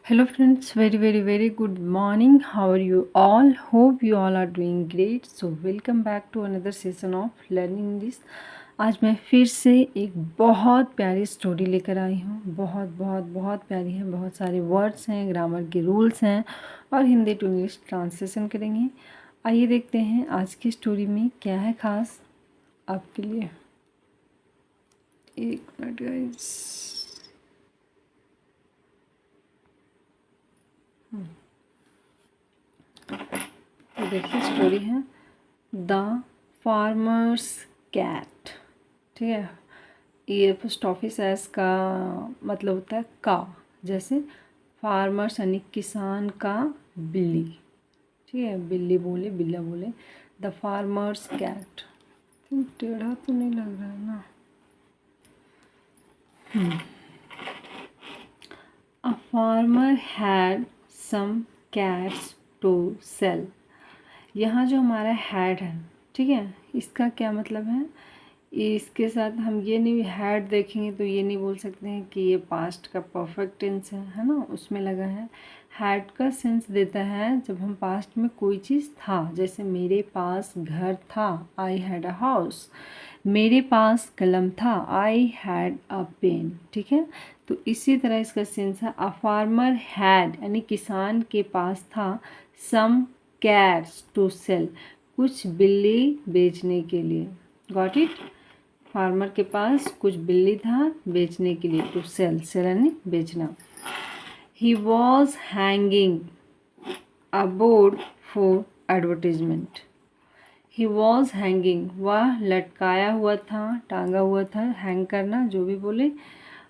Hello friends, very good morning. How are you all? Hope you all are doing great. So welcome back to another session of learning English. आज मैं फिर से एक बहुत प्यारी story लेकर आई हूँ। बहुत प्यारी है। बहुत सारे वर्ड्स हैं, ग्रामर के रूल्स हैं और हिंदी टू इंग्लिश ट्रांसलेशन करेंगे। आइए देखते हैं आज की स्टोरी में क्या है खास आपके लिए। एक मिनट गाइस। तो देखिए स्टोरी है द फार्मर्स कैट। ठीक है, ये पोस्ट ऑफिस एस का मतलब होता है का, जैसे फार्मर्स यानी किसान का बिल्ली। ठीक है, बिल्ली बोले बिल्ला बोले। The farmer's cat. टेढ़ा तो नहीं लग रहा है ना। A farmer had some cats to sell. यहाँ जो हमारा हैड है, ठीक है, इसका क्या मतलब है। इसके साथ हम ये नहीं हैड देखेंगे तो ये नहीं बोल सकते हैं कि ये पास्ट का परफेक्ट टेंस है ना, उसमें लगा है। हैड का सेंस देता है जब हम पास्ट में कोई चीज़ था, जैसे मेरे पास घर था, आई हैड अ हाउस। मेरे पास कलम था, आई हैड अ पेन। ठीक है, तो इसी तरह इसका सेंस है अ फार्मर हैड, यानी किसान के पास था, सम कैट्स टू सेल, कुछ बिल्ली बेचने के लिए। Got it. फार्मर के पास कुछ बिल्ली था बेचने के लिए। टू सेल, सेल यानी बेचना। He was hanging a board for advertisement. He was hanging, वह लटकाया हुआ था, टांगा हुआ था। हैंग करना, जो भी बोले।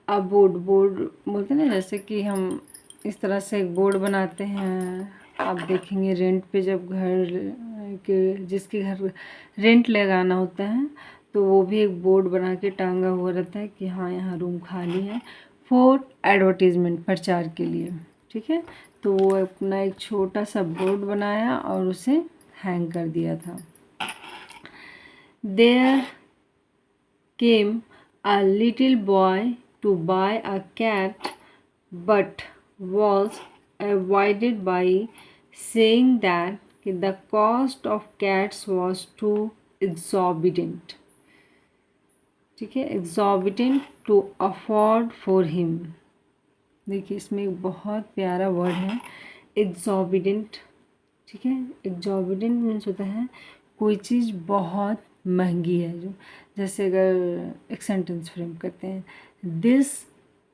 अ बोर्ड, बोर्ड बोलते हैं ना, जैसे कि हम इस तरह से एक बोर्ड बनाते हैं। आप देखेंगे रेंट पे जब घर के, जिसके घर रेंट लगाना होता है तो वो भी एक बोर्ड बना के टांगा हुआ रहता है कि हाँ यहाँ रूम खाली है, फॉर एडवर्टीजमेंट, प्रचार के लिए। ठीक है, तो वो अपना एक छोटा सा बोर्ड बनाया और उसे हैंग कर दिया था। There came a little boy to buy a cat, but was avoided by saying that the cost of cats was too exorbitant. ठीक है, exorbitant to afford for him. देखिए इसमें एक बहुत प्यारा वर्ड है, exorbitant। ठीक है, exorbitant मीन्स होता है कोई चीज़ बहुत महंगी है। जो जैसे अगर एक सेंटेंस फ्रेम करते हैं, this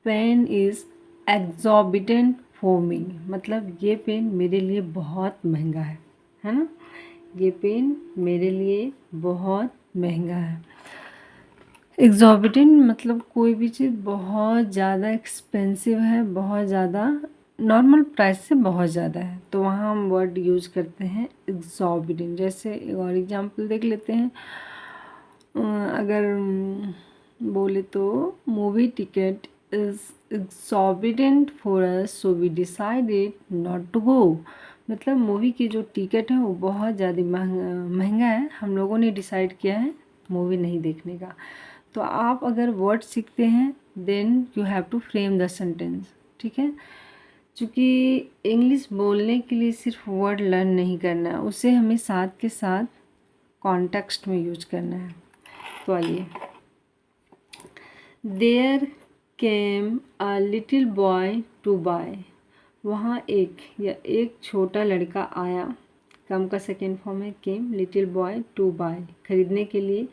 pen is exorbitant for me, मतलब ये पेन मेरे लिए बहुत महंगा है ना। ये पेन मेरे लिए बहुत महंगा है। एग्जॉर्बिटेंट मतलब कोई भी चीज़ बहुत ज़्यादा एक्सपेंसिव है, बहुत ज़्यादा नॉर्मल प्राइस से बहुत ज़्यादा है, तो वहाँ हम वर्ड यूज़ करते हैं एग्जॉर्बिटेंट। जैसे एक और एग्जांपल देख लेते हैं। अगर बोले तो movie ticket is exorbitant for us, so we decided not to go. मतलब मूवी की जो टिकट है वो बहुत ज़्यादा महंगा है, हम लोगों ने डिसाइड किया है मूवी नहीं देखने का। तो आप अगर वर्ड सीखते हैं then you have to frame the sentence. ठीक है, क्योंकि इंग्लिश बोलने के लिए सिर्फ वर्ड लर्न नहीं करना है, उसे हमें साथ के साथ कॉन्टेक्स्ट में यूज करना है। तो आइए, there came a little boy to buy. वहाँ एक छोटा लड़का आया। कम का सेकेंड फॉर्म है केम, लिटिल बॉय टू बाय, खरीदने के लिए।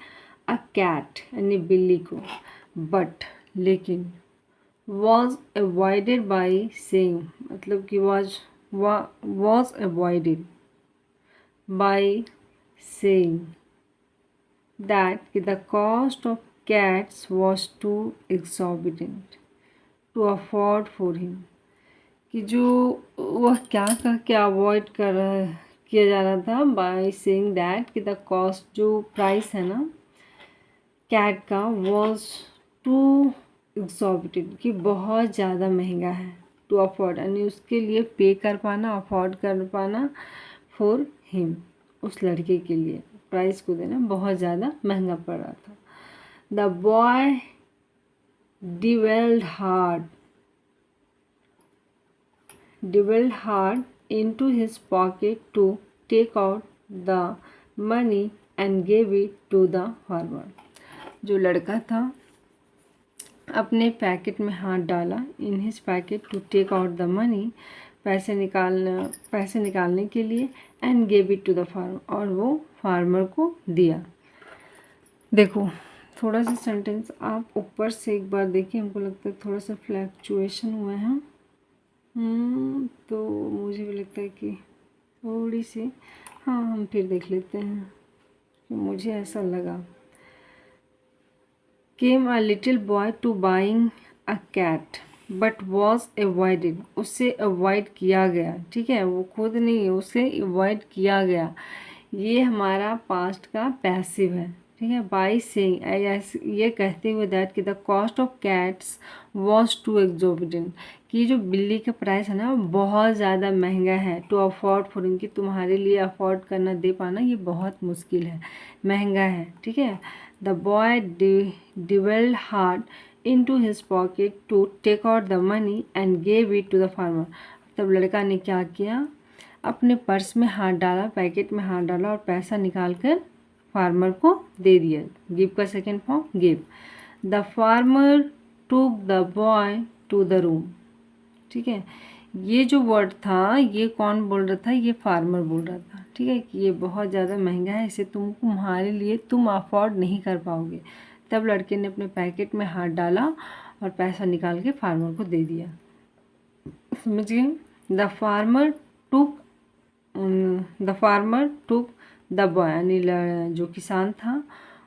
अ कैट यानी बिल्ली को। बट लेकिन, वॉज अवॉइडेड बाई सेइंग, मतलब कि was avoided by saying that the cost of cats was too exorbitant to afford for him। कि जो वह क्या कह के अवॉइड कर किया जा रहा था बाय सेइंग दैट कि द कॉस्ट, जो प्राइस है ना कैट का, वॉज टू एग्जॉर्बिटेंट, कि बहुत ज़्यादा महंगा है। टू अफोर्ड यानी उसके लिए पे कर पाना, अफोर्ड कर पाना, फॉर हिम उस लड़के के लिए प्राइस को देना बहुत ज़्यादा महंगा पड़ रहा था। The boy डिवेल्ड hard delved hard into his pocket to take out the money and gave it to the farmer. जो लड़का था अपने पैकेट में हाथ डाला, in his packet to take out the money, पैसे निकालने के लिए, and gave it to the farmer, और वो फार्मर को दिया। देखो थोड़ा सा सेंटेंस आप ऊपर से एक बार देखिए, हमको लगता है थोड़ा सा फ्लैक्चुएशन हुआ है। तो मुझे भी लगता है कि थोड़ी सी, हाँ हम फिर देख लेते हैं कि मुझे ऐसा लगा। Came a little boy to buying a cat but was avoided, उससे अवॉइड किया गया, ठीक है, वो खुद नहीं, उसे अवॉइड किया गया। ये हमारा पास्ट का पैसिव है, ठीक है। बाई सेइंग, ये कहते हुए दैट कि the cost of cats was too exorbitant, कि जो बिल्ली का प्राइस है ना बहुत ज़्यादा महंगा है। टू अफोर्ड फॉर, इनकी तुम्हारे लिए अफोर्ड करना, दे पाना ये बहुत मुश्किल है, महंगा है, ठीक है। The boy delved hard into his pocket to take out the money and gave it to the farmer. तब लड़का ने क्या किया, अपने पर्स में हाथ डाला, पैकेट में हाथ डाला और पैसा निकाल कर फार्मर को दे दिया। गिव का second form give. The farmer took the boy to the room, ठीक है। ये जो वर्ड था ये कौन बोल रहा था, ये फार्मर बोल रहा था, ठीक है, कि ये बहुत ज़्यादा महंगा है, इसे तुम्हारे लिए तुम अफोर्ड नहीं कर पाओगे। तब लड़के ने अपने पैकेट में हाथ डाला और पैसा निकाल के फार्मर को दे दिया। समझिए, the farmer took the boy, यानी जो किसान था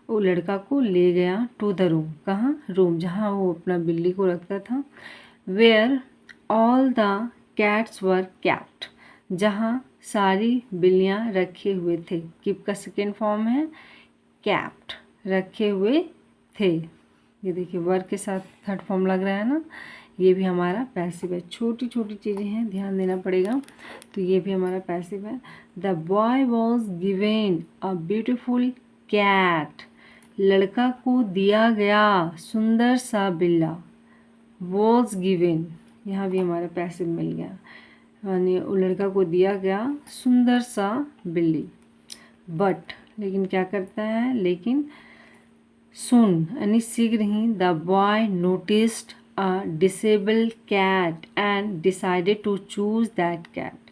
वो लड़का को ले गया टू द रूम, कहाँ, रूम जहाँ वो अपना बिल्ली को रखता था। Where all the cats were kept, जहाँ सारी बिल्लियाँ रखे हुए थे। कीप का सेकेंड फॉर्म है कैप्ट, रखे हुए थे। ये देखिए वर्क के साथ थर्ड फॉर्म लग रहा है ना, ये भी हमारा पैसिव है। छोटी छोटी चीज़ें हैं, ध्यान देना पड़ेगा। तो ये भी हमारा पैसिव है। The boy was given a beautiful cat, लड़का को दिया गया सुंदर सा बिल्ला। वॉज गिवेन, यहाँ भी हमारा पैसिव मिल गया, यानी वो लड़का को दिया गया सुंदर सा बिल्ली। बट, लेकिन क्या करता है, लेकिन सुन यानी शीघ्र ही, the boy noticed a disabled cat and decided to choose that cat.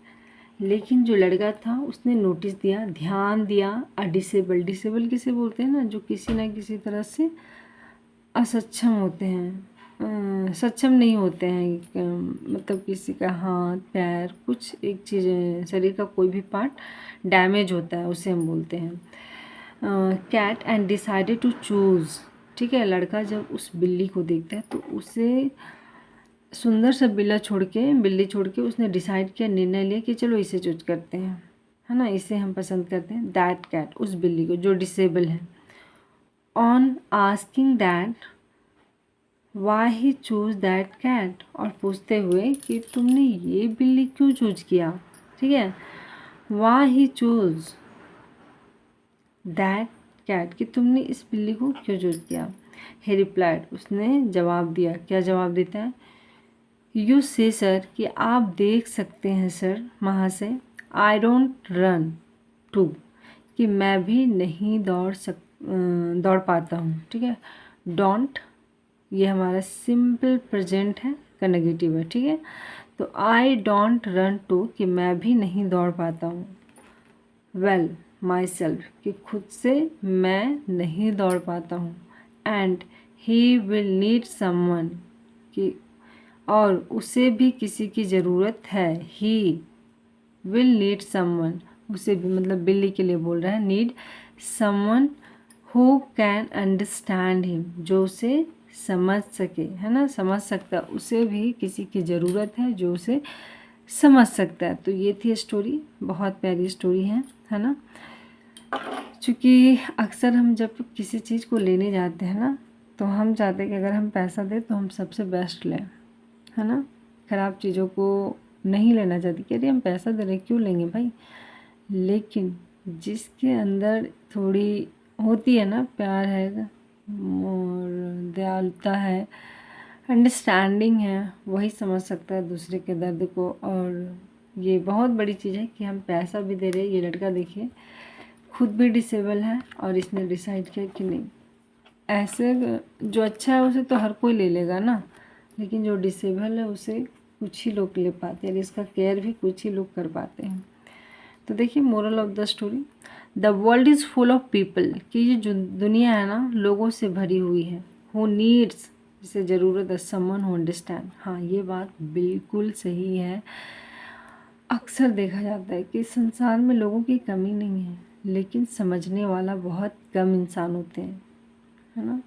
लेकिन जो लड़का था उसने नोटिस दिया, ध्यान दिया, अ डिसेबल किसे बोलते हैं ना, जो किसी ना किसी तरह से असक्षम होते हैं, सक्षम नहीं होते हैं, मतलब किसी का हाथ पैर कुछ एक चीज़, शरीर का कोई भी पार्ट डैमेज होता है उसे हम बोलते हैं cat, and decided to choose, ठीक है। लड़का जब उस बिल्ली को देखता है तो उसे सुंदर सा बिल्ली छोड़ के उसने डिसाइड किया, निर्णय लिया कि चलो इसे चूज करते हैं, है ना, इसे हम पसंद करते हैं। दैट कैट, उस बिल्ली को जो डिसेबल है। On asking that why he choose that cat, और पूछते हुए कि तुमने ये बिल्ली क्यों चूज किया, ठीक है। Why he choose that cat, कि तुमने इस बिल्ली को क्यों चूज किया। ही रिप्लाइड, उसने जवाब दिया, क्या जवाब देता है, यू से सर, कि आप देख सकते हैं सर महाशय, आई डोंट रन टू, कि मैं भी नहीं दौड़ पाता हूँ, ठीक है। डोंट ये हमारा सिंपल प्रेजेंट है का नेगेटिव है, ठीक है। तो आई डोंट रन टू, कि मैं भी नहीं दौड़ पाता हूँ। वेल माई सेल्फ, कि खुद से मैं नहीं दौड़ पाता हूँ। And he will need someone, कि और उसे भी किसी की ज़रूरत है। ही विल नीड समवन, उसे भी मतलब बिल्ली के लिए बोल रहा है, need someone who can understand him, जो उसे समझ सके, है ना, समझ सकता, उसे भी किसी की ज़रूरत है जो उसे समझ सकता है। तो ये थी स्टोरी, बहुत प्यारी स्टोरी है ना। चूँकि अक्सर हम जब किसी चीज़ को लेने जाते हैं ना, तो हम चाहते हैं कि अगर हम पैसा दें तो हम सबसे बेस्ट लें, है ना। ख़राब चीज़ों को नहीं लेना चाहती, कह रही हम पैसा दे रहे क्यों लेंगे भाई। लेकिन जिसके अंदर थोड़ी होती है ना, प्यार है और दयालुता है अंडरस्टैंडिंग है, वही समझ सकता है दूसरे के दर्द को। और ये बहुत बड़ी चीज़ है कि हम पैसा भी दे रहे हैं। ये लड़का देखिए खुद भी डिसेबल है और इसने डिसाइड किया कि नहीं, ऐसे जो अच्छा है उसे तो हर कोई ले लेगा ना, लेकिन जो डिसेबल है उसे कुछ ही लोग ले पाते हैं और इसका केयर भी कुछ ही लोग कर पाते हैं। तो देखिए moral of the story, the world is full of people, कि ये जो दुनिया है ना लोगों से भरी हुई है। हु नीड्स, जिसे ज़रूरत है, समवन हु अंडरस्टैंड। हाँ ये बात बिल्कुल सही है। अक्सर देखा जाता है कि संसार में लोगों की कमी नहीं है, लेकिन समझने वाला बहुत कम इंसान होते हैं, है ना,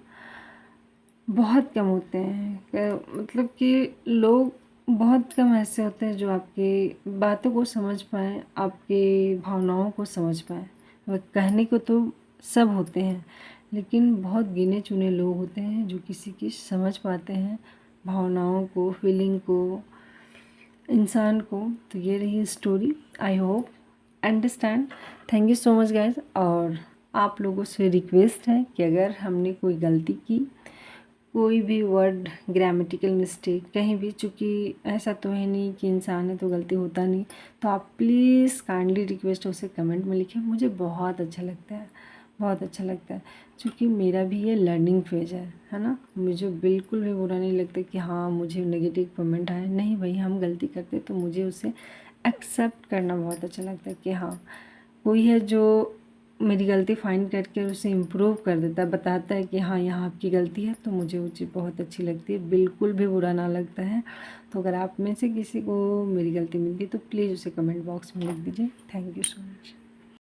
बहुत कम होते हैं। मतलब कि लोग बहुत कम ऐसे होते हैं जो आपकी बातों को समझ पाएँ, आपकी भावनाओं को समझ पाएँ। वह कहने को तो सब होते हैं, लेकिन बहुत गिने चुने लोग होते हैं जो किसी की समझ पाते हैं भावनाओं को, फीलिंग को, इंसान को। तो ये रही story. I hope understand. Thank you so much guys. और आप लोगों से रिक्वेस्ट है कि अगर हमने कोई गलती की, कोई भी वर्ड ग्रामेटिकल मिस्टेक कहीं भी, चूँकि ऐसा तो है नहीं कि इंसान है तो गलती होता नहीं, तो आप प्लीज़ काइंडली रिक्वेस्ट उसे कमेंट में लिखें। मुझे बहुत अच्छा लगता है, बहुत अच्छा लगता है, क्योंकि मेरा भी ये लर्निंग फेज है ना। मुझे बिल्कुल भी बुरा नहीं लगता कि हाँ मुझे नेगेटिव कमेंट आए। नहीं भाई, हम गलती करते तो मुझे उसे एक्सेप्ट करना बहुत अच्छा लगता है कि हाँ कोई है जो मेरी गलती फाइंड करके उसे इम्प्रूव कर देता है, बताता है कि हाँ यहाँ आपकी गलती है, तो मुझे वो चीज़ बहुत अच्छी लगती है, बिल्कुल भी बुरा ना लगता है। तो अगर आप में से किसी को मेरी गलती मिलती है तो प्लीज़ उसे कमेंट बॉक्स में लिख दीजिए। Thank you so much.